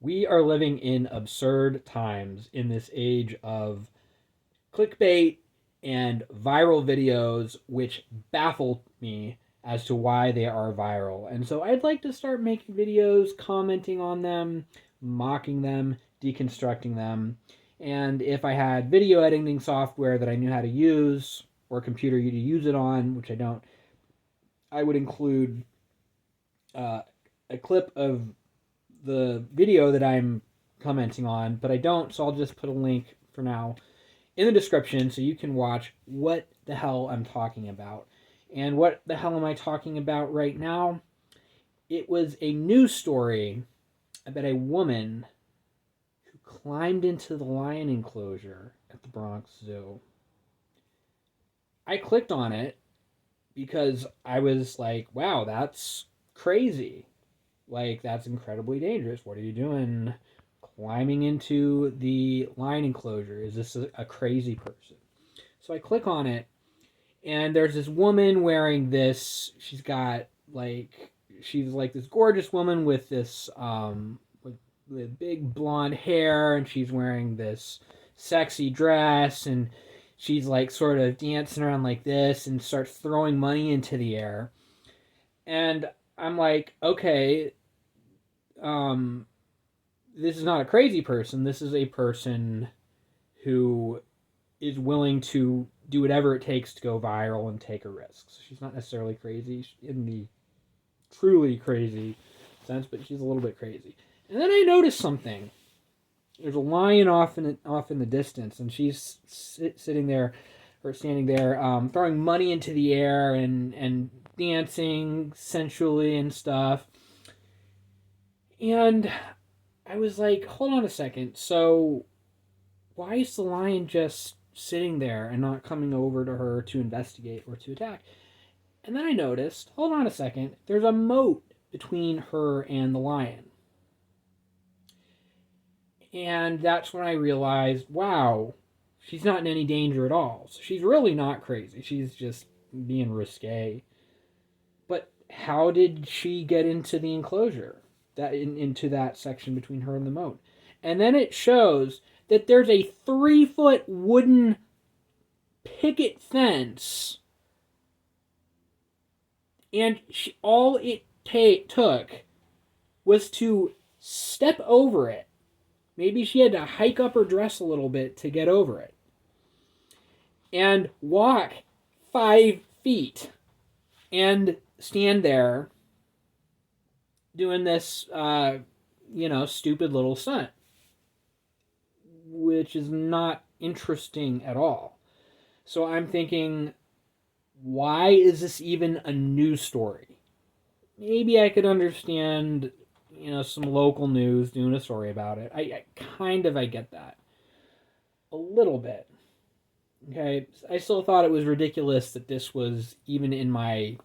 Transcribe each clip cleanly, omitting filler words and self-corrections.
We are living in absurd times in this age of clickbait and viral videos, which baffle me as to why they are viral. And so I'd like to start making videos, commenting on them, mocking them, deconstructing them. And if I had video editing software that I knew how to use, or a computer to use it on, which I don't, I would include uh, a clip of the video that I'm commenting on, but I don't, so I'll just put a link for now in the description so you can watch what the hell I'm talking about. And what the hell am I talking about right now? It was a news story about a woman who climbed into the lion enclosure at the Bronx Zoo. I clicked on it because I was like, wow, that's crazy. Like, that's incredibly dangerous. What are you doing climbing into the lion enclosure? Is this a crazy person? So I click on it, and there's this woman wearing this. She's like this gorgeous woman with this, with big blonde hair, and she's wearing this sexy dress, and she's like sort of dancing around like this and starts throwing money into the air. And I'm like, okay, um, this is not a crazy person. This is a person who is willing to do whatever it takes to go viral and take a risk. So she's not necessarily crazy in the truly crazy sense, but she's a little bit crazy. And then I noticed something. There's a lion off in the distance, and she's sitting there or standing there, throwing money into the air and dancing sensually and stuff. And I was like, hold on a second. So why is the lion just sitting there and not coming over to her to investigate or to attack? And then I noticed, hold on a second, there's a moat between her and the lion. And that's when I realized, wow, she's not in any danger at all. So she's really not crazy. She's just being risque. But how did she get into the enclosure? Into that section between her and the moat. And then it shows that there's a 3-foot wooden picket fence, and all it took was to step over it. Maybe she had to hike up her dress a little bit to get over it, and walk 5 feet and stand there doing this, stupid little stunt, which is not interesting at all. So I'm thinking, why is this even a news story? Maybe I could understand, some local news doing a story about it. I get that. A little bit. Okay? I still thought it was ridiculous that this was even in my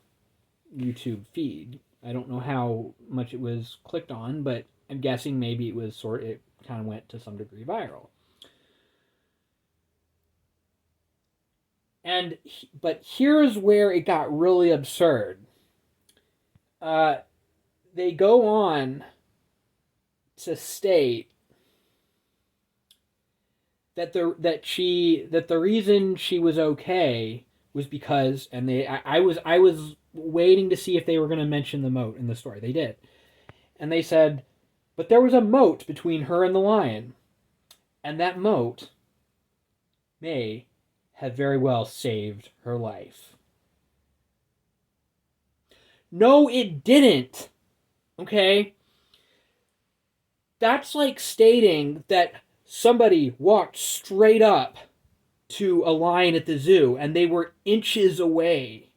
YouTube feed. I don't know how much it was clicked on, but I'm guessing maybe it kind of went to some degree viral. But here's where it got really absurd. They go on to state that the reason she was okay was because, and I was waiting to see if they were going to mention the moat in the story. They did, and they said, but there was a moat between her and the lion, and that moat may have very well saved her life. No, it didn't. Okay? That's like stating that somebody walked straight up to a lion at the zoo and they were inches away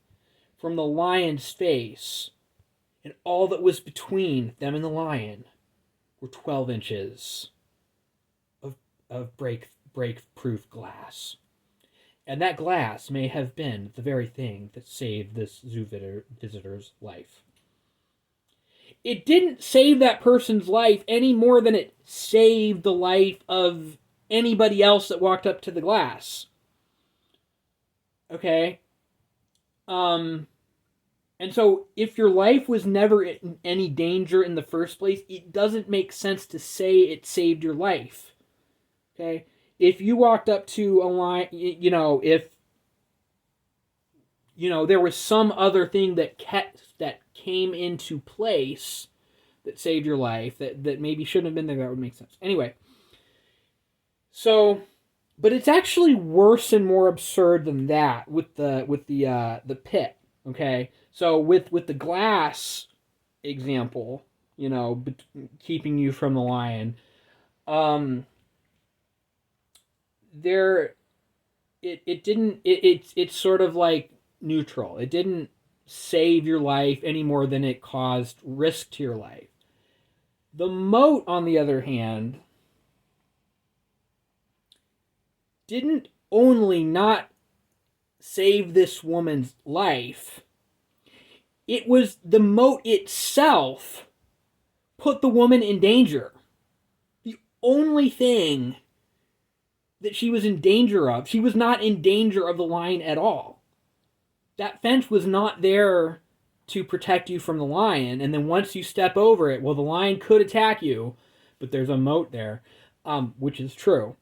from the lion's face, and all that was between them and the lion were 12 inches of break proof glass. And that glass may have been the very thing that saved this zoo visitor's life. It didn't save that person's life any more than it saved the life of anybody else that walked up to the glass. Okay? And so, if your life was never in any danger in the first place, it doesn't make sense to say it saved your life. Okay? If you walked up to a line, if there was some other thing that came into place that saved your life that maybe shouldn't have been there, that would make sense. Anyway, so, but it's actually worse and more absurd than that with the pit. Okay, so with the glass example, keeping you from the lion, um, there it didn't it's sort of like neutral. It didn't save your life any more than it caused risk to your life. The moat, on the other hand, didn't only not save this woman's life, it was the moat itself put the woman in danger. The only thing that she was in danger of, she was not in danger of the lion at all. That fence was not there to protect you from the lion, and then once you step over it, well, the lion could attack you, but there's a moat there, which is true.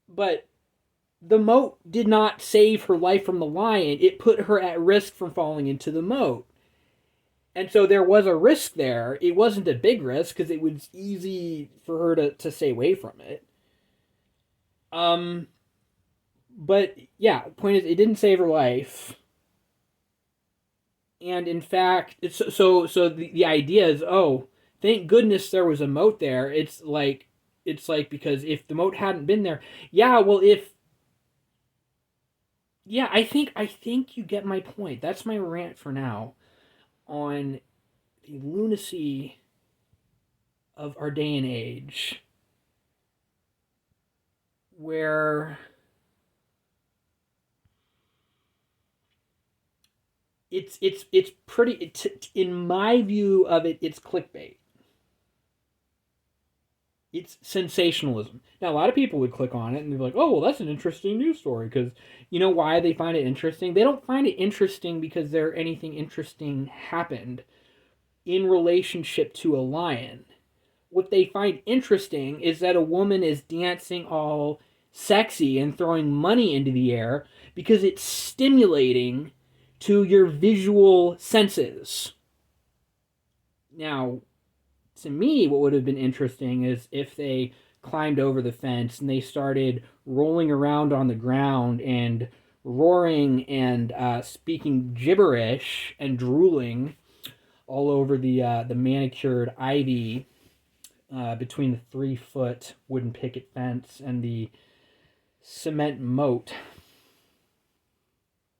But the moat did not save her life from the lion. It put her at risk from falling into the moat. And so there was a risk there. It wasn't a big risk because it was easy for her to stay away from it. But yeah, the point is, it didn't save her life. And in fact, so the idea is, oh, thank goodness there was a moat there. It's like because if the moat hadn't been there, I think you get my point. That's my rant for now on the lunacy of our day and age, where it's pretty. In my view of it, it's clickbait. It's sensationalism. Now, a lot of people would click on it and they're like, "Oh, well, that's an interesting news story." Because you know why they find it interesting? They don't find it interesting because anything interesting happened in relationship to a lion. What they find interesting is that a woman is dancing all sexy and throwing money into the air because it's stimulating to your visual senses. Now, to me, what would have been interesting is if they climbed over the fence and they started rolling around on the ground and roaring and speaking gibberish and drooling all over the manicured ivy between the 3-foot wooden picket fence and the cement moat.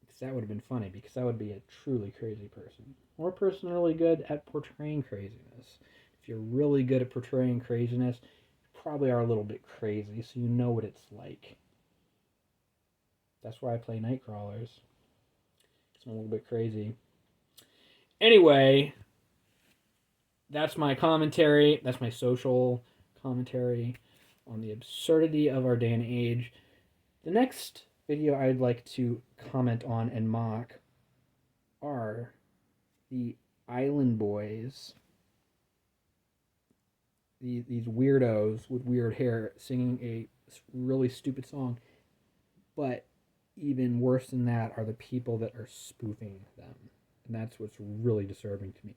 Because that would have been funny, because that would be a truly crazy person. Or a person really good at portraying craziness. If you're really good at portraying craziness, you probably are a little bit crazy, so you know what it's like. That's why I play Nightcrawlers. Because I'm a little bit crazy. Anyway, that's my commentary. That's my social commentary on the absurdity of our day and age. The next video I'd like to comment on and mock are the Island Boys. These weirdos with weird hair singing a really stupid song. But even worse than that are the people that are spoofing them. And that's what's really disturbing to me.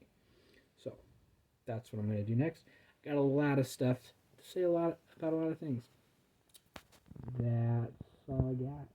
So, that's what I'm going to do next. Got a lot of stuff to say about a lot of things. That's all I got.